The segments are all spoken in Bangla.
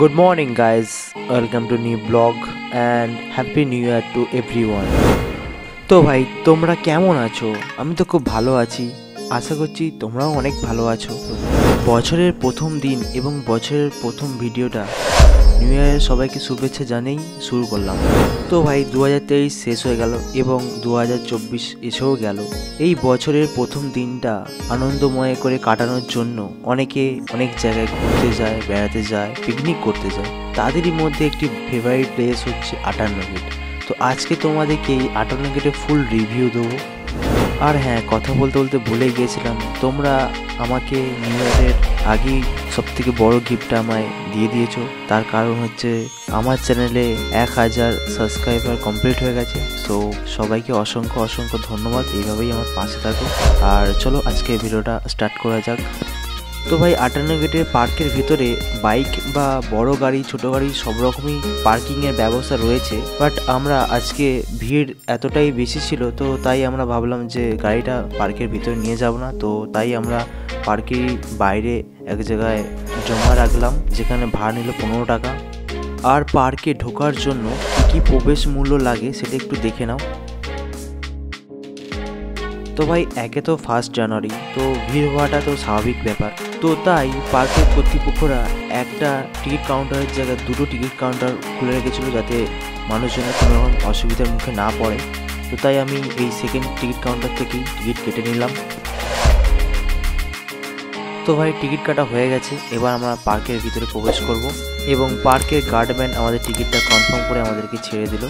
Good morning guys, welcome to new blog and happy new year to everyone. তো ভাই তোমরা কেমন আছো? আমি তো খুব ভালো আছি, আশা করছি তোমরাও অনেক ভালো আছো। বছরের প্রথম দিন এবং বছরের প্রথম ভিডিওটা নিউ ইয়ারের সবাইকে শুভেচ্ছা জানিয়েই শুরু করলাম। তো ভাই 2023 শেষ হয়ে গেল এবং 2024 এসেও গেল। এই বছরের প্রথম দিনটা আনন্দময় করে কাটানোর জন্য অনেকে অনেক জায়গায় ঘুরতে যায়, বেড়াতে যায়, পিকনিক করতে যায়। তাদেরই মধ্যে একটি ফেভারিট প্লেস হচ্ছে 58 গেট। তো আজকে তোমাদেরকে এই 58 গেটের ফুল রিভিউ দেবো। আর হ্যাঁ, কথা বলতে বলতে ভুলে গিয়েছিলাম, তোমরা আমাকে নিউ ইয়ারের আগেই সবথেকে বড় গিফটটা আমায় দিয়ে দিয়েছো। তার কারণ হচ্ছে আমার চ্যানেলে 1000 সাবস্ক্রাইবার কমপ্লিট হয়ে গেছে। সো সবাইকে অসংখ্য অসংখ্য ধন্যবাদ, এইভাবেই আমার পাশে থাকো। আর চলো আজকে ভিডিওটা স্টার্ট করা যাক। তো ভাই 58 গেটের পার্কের ভিতরে বাইক বা বড় গাড়ি, ছোট গাড়ি সব রকমই পার্কিংয়ের ব্যবস্থা রয়েছে। বাট আমরা আজকে ভিড় এতটাই বেশি ছিল, তো তাই আমরা ভাবলাম যে গাড়িটা পার্কের ভিতরে নিয়ে যাব না। তো তাই আমরা পার্কের বাইরে এক জায়গায় জমা রাখলাম, যেখানে ভাড়া নিল 15 টাকা। আর পার্কে ঢোকার জন্য কী প্রবেশ মূল্য লাগে সেটা একটু দেখে নাও। তো ভাই একে তো 1 জানুয়ারি, তো ভিড় হওয়াটা তো স্বাভাবিক ব্যাপার। তো তাই পার্কের কর্তৃপক্ষরা একটা টিকিট কাউন্টারের জায়গায় 2টো টিকিট কাউন্টার খুলে রেখেছিল, যাতে মানুষজনের কোনো রকম অসুবিধার মুখে না পড়ে। তো তাই আমি এই সেকেন্ড টিকিট কাউন্টার থেকেই টিকিট কেটে নিলাম। তো ভাই টিকিট কাটা হয়ে গেছে, এবার আমরা পার্কের ভিতরে প্রবেশ করব এবং পার্কের গার্ডম্যান আমাদের টিকিটটা কনফার্ম করে আমাদেরকে ছেড়ে দিল।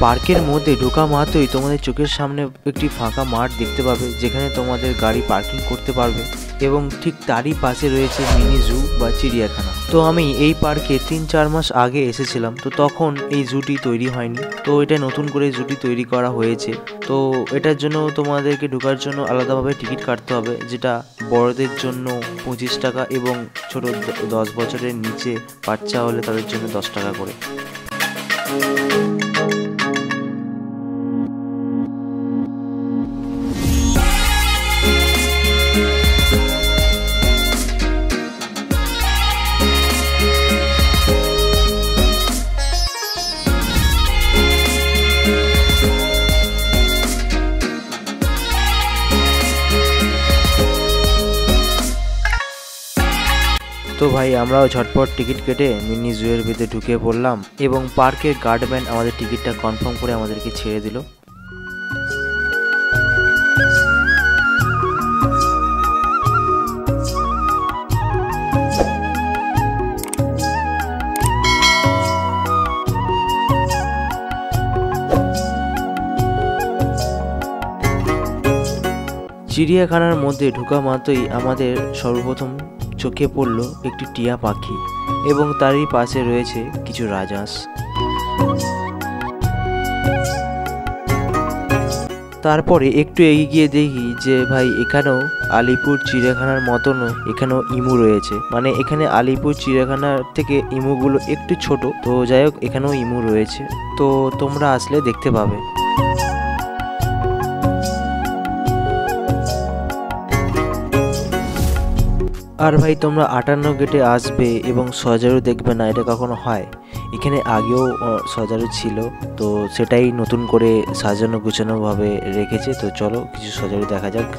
পার্কের মধ্যে ঢোকা মাত্রই তোমাদের চোখের সামনে একটি ফাঁকা মাঠ দেখতে পাবে, যেখানে তোমাদের গাড়ি পার্কিং করতে পারবে এবং ঠিক তারই পাশে রয়েছে মিনি জু বা চিড়িয়াখানা। তো আমি এই পার্কে 3-4 মাস আগে এসেছিলাম, তো তখন এই জুটি তৈরি হয়নি। তো এটা নতুন করে জুটি তৈরি করা হয়েছে। তো এটার জন্য তোমাদেরকে ঢোকার জন্য আলাদাভাবে টিকিট কাটতে হবে, যেটা বড়দের জন্য 25 টাকা এবং ছোট 10 বছরের নিচে বাচ্চা হলে তাদের জন্য 10 টাকা করে। তো ভাই আমরাও ঝটপট টিকিট কেটে মিনি জুয়ের ভিতরে ঢুকে পড়লাম এবং পার্কের গার্ডম্যান আমাদের টিকিটটা কনফার্ম করে আমাদেরকে ছেড়ে দিল। চিড়িয়াখানার মধ্যে ঢোকা মাত্রই আমাদের সর্বপ্রথম চোখে পড়ল একটি টিয়া পাখি এবং তারই পাশে রয়েছে কিছু রাজহাঁস। তারপরে একটু এগিয়ে গিয়ে দেখি যে ভাই এখানেও আলিপুর চিড়িয়াখানার মতনও এখানেও ইমু রয়েছে। মানে এখানে আলিপুর চিড়িয়াখানার থেকে ইমুগুলো একটু ছোট, তো যাই হোক এখানেও ইমু রয়েছে, তো তোমরা আসলে দেখতে পাবে। আর ভাই তোমরা 58 গেটে আসবে এবং সজারু দেখবে না, এটা কখনো হয়? এখানে আগেও সজারু ছিল, তো সেটাই নতুন করে সাজানো গুছানোভাবে রেখেছে। তো চলো কিছু সজারু দেখা যাক।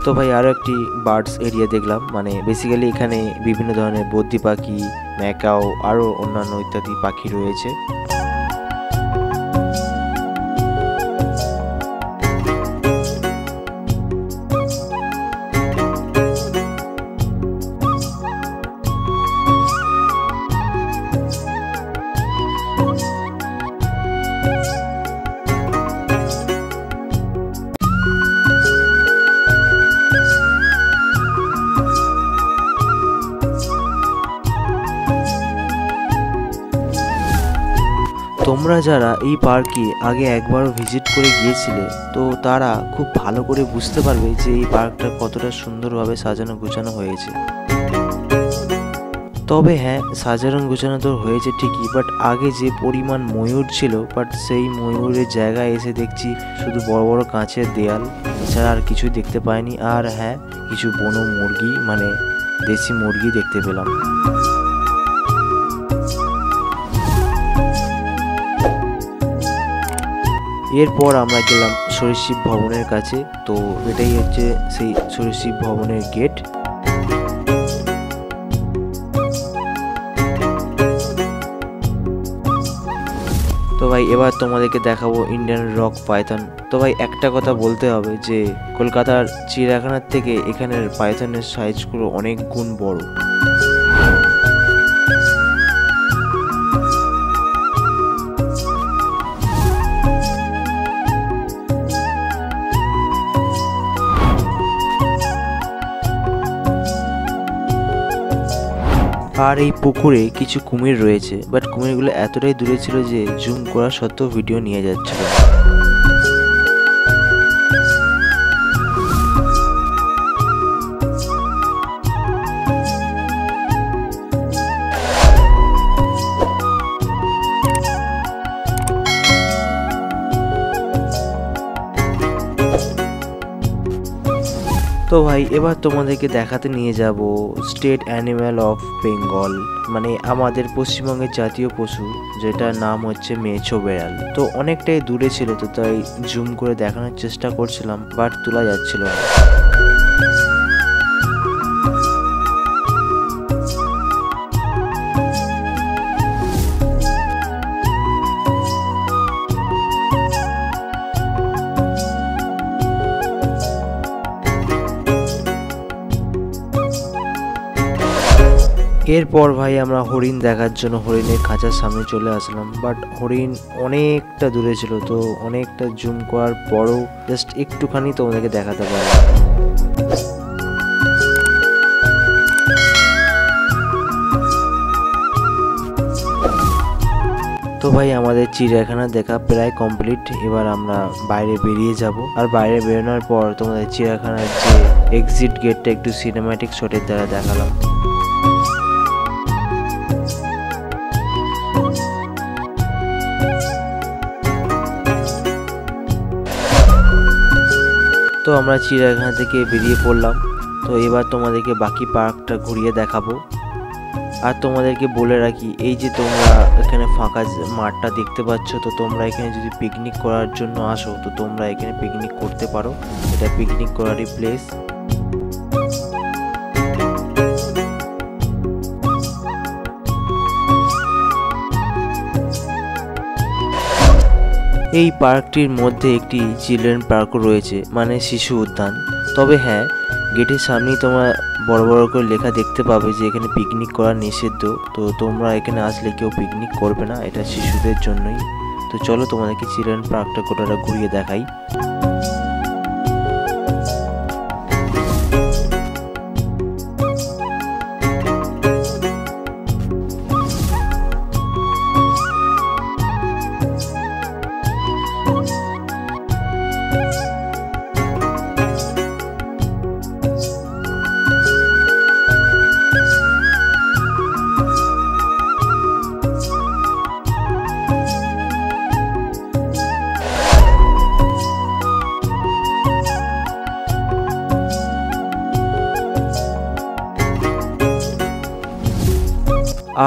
তো ভাই আরও একটি বার্ডস এরিয়া দেখলাম। মানে বেসিক্যালি এখানে বিভিন্ন ধরনের বদ্রি পাখি, ম্যাকাও, আরও অন্যান্য ইত্যাদি পাখি রয়েছে। তোমরা যারা এই পার্কে আগে একবারও ভিজিট করে গিয়েছিলে, তো তারা খুব ভালো করে বুঝতে পারবে যে এই পার্কটা কতটা সুন্দরভাবে সাজানো গোছানো হয়েছে। তবে হ্যাঁ, সাজানো গোছানো তো হয়েছে ঠিকই, বাট আগে যে পরিমাণ ময়ূর ছিল, বাট সেই ময়ূরের জায়গায় এসে দেখছি শুধু বড় বড় কাঁচের দেয়াল, এছাড়া আর কিছুই দেখতে পাইনি। আর হ্যাঁ, কিছু বনো মুরগি মানে দেশি মুরগি দেখতে পেলাম। এরপর আমরা গেলাম সরীসৃপ ভবনের কাছে। তো এটাই হচ্ছে সেই সরীসৃপ ভবনের গেট। তো ভাই এবার তোমাদেরকে দেখাবো ইন্ডিয়ান রক পাইথন। তো ভাই একটা কথা বলতে হবে যে কলকাতার চিড়িয়াখানার থেকে এখানের পাইথনের সাইজগুলো অনেক গুণ বড়। আর এই পুকুরে কিছু কুমির রয়েছে, বাট কুমিরগুলো এতটাই দূরে ছিল যে জুম করা সত্ত্বেও ভিডিও নিয়ে যাচ্ছিল। তো ভাই এবার তোমাদেরকে দেখাতে নিয়ে যাব স্টেট অ্যানিম্যাল অফ বেঙ্গল, মানে আমাদের পশ্চিমবঙ্গের জাতীয় পশু, যেটার নাম হচ্ছে মেছো বেড়াল। তো অনেকটাই দূরে ছিল, তো তাই জুম করে দেখানোর চেষ্টা করছিলাম, বাট তোলা যাচ্ছিল না। এরপর ভাই আমরা হরিণ দেখার জন্য হরিণের খাঁচার সামনে চলে আসলাম, বাট হরিণ অনেকটা দূরে ছিল, তো অনেকটা জুম করার পরও জাস্ট একটুখানি তোমাদেরকে দেখাতে পারলাম। তো ভাই আমাদের চিড়িয়াখানা দেখা প্রায় কমপ্লিট। এবার আমরা বাইরে বেরিয়ে যাব, আর বাইরে বেরোনোর পর তোমাদের চিড়িয়াখানার যে এক্সিট গেটটা একটু সিনেম্যাটিক শটের দ্বারা দেখালাম। তো আমরা চিড়িয়াখানা থেকে বেরিয়ে পড়লাম। তো এবার তোমাদেরকে বাকি পার্কটা ঘুরিয়ে দেখাবো। আর তোমাদেরকে বলে রাখি, এই যে তোমরা এখানে ফাঁকা মাঠটা দেখতে পাচ্ছ, তো তোমরা এখানে যদি পিকনিক করার জন্য আসো, তো তোমরা এখানে পিকনিক করতে পারো। এটা পিকনিক করারই প্লেস। এই পার্কটির মধ্যে একটি চিলড্রেন পার্কও রয়েছে, মানে শিশু উদ্যান। তবে হ্যাঁ, গেটের সামনেই তোমরা বড় বড় করে লেখা দেখতে পাবে যে এখানে পিকনিক করা নিষিদ্ধ। তো তোমরা এখানে আসলে কেউ পিকনিক করবে না, এটা শিশুদের জন্যই। তো চলো তোমাদেরকে চিলড্রেন পার্কটা গোটাটা ঘুরিয়ে দেখাই।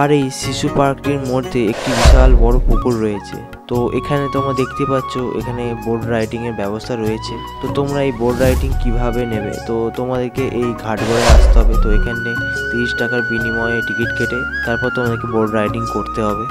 আর এই শিশু পার্কটির মধ্যে একটি বিশাল বড় পুকুর রয়েছে। তো এখানে তোমরা দেখতে পাচ্ছ এখানে বোর্ড রাইডিং এর ব্যবস্থা রয়েছে। তো তোমরা এই বোর্ড রাইডিং কিভাবে নেবে, তো তোমাদেরকে এই ঘাটঘরে আসতে হবে। তো এখানে 30 টাকার বিনিময়ে টিকিট কেটে তারপর তোমাদেরকে বোর্ড রাইডিং করতে হবে।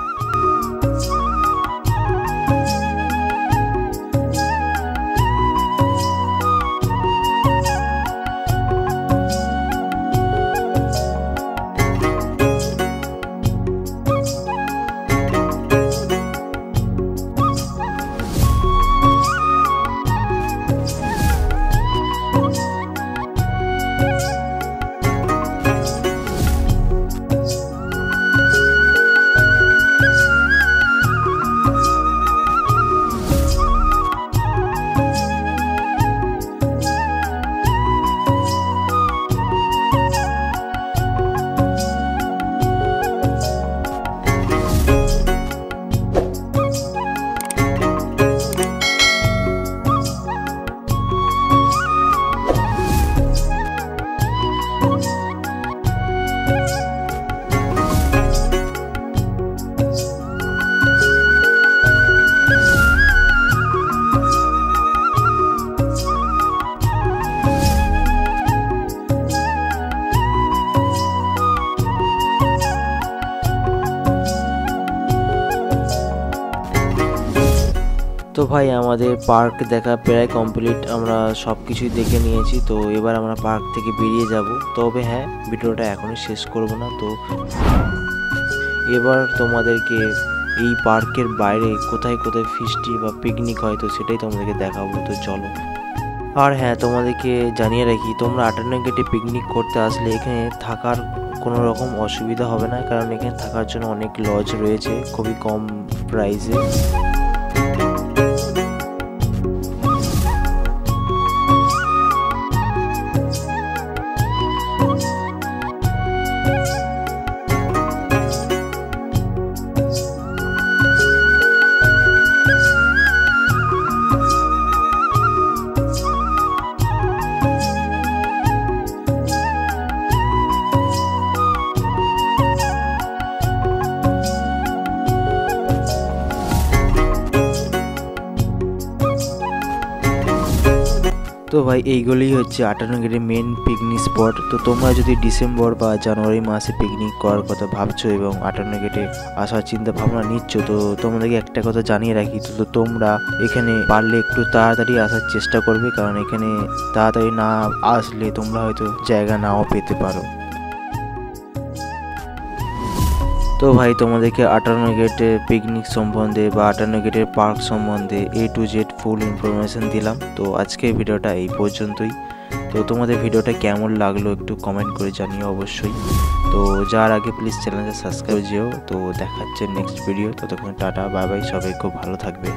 তো ভাই আমাদের পার্ক দেখা প্রায় কমপ্লিট, আমরা সব কিছুই দেখে নিয়েছি। তো এবার আমরা পার্ক থেকে বেরিয়ে যাব। তবে হ্যাঁ, ভিডিওটা এখনই শেষ করব না। তো এবার তোমাদেরকে এই পার্কের বাইরে কোথায় কোথায় ফিস্টি বা পিকনিক হয় তো সেটাই তোমাদেরকে দেখাবো। তো চলো। আর হ্যাঁ, তোমাদেরকে জানিয়ে রাখি, তোমরা 58 গেটে পিকনিক করতে আসলে এখানে থাকার কোনো রকম অসুবিধা হবে না, কারণ এখানে থাকার জন্য অনেক লজ রয়েছে খুবই কম প্রাইসে। তো ভাই এইগুলোই হচ্ছে 58 গেটের মেন পিকনিক স্পট। তো তোমরা যদি ডিসেম্বর বা জানুয়ারি মাসে পিকনিক করার কথা ভাবছো এবং 58 গেটে আসার চিন্তা ভাবনা নিচ্ছ, তো তোমাদেরকে একটা কথা জানিয়ে রাখি, তো তোমরা এখানে পারলে একটু তাড়াতাড়ি আসার চেষ্টা করবে, কারণ এখানে তাড়াতাড়ি না আসলে তোমরা হয়তো জায়গা নাও পেতে পারো। তো ভাই তোমাদেরকে 58 গেটের পিকনিক সম্বন্ধে বা 58 গেটের পার্ক সম্বন্ধে A to Z full information দিলাম। তো আজকের ভিডিওটা এই পর্যন্তই। তো তোমাদের ভিডিওটা কেমন লাগলো একটু কমেন্ট করে জানিও অবশ্যই। তো যার আগে প্লিজ চ্যানেলটা সাবস্ক্রাইব যেও। তো দেখাচ্ছে নেক্সট ভিডিও। ততক্ষণ টাটা, বাই বাই, সবাই খুব ভালো থাকবে।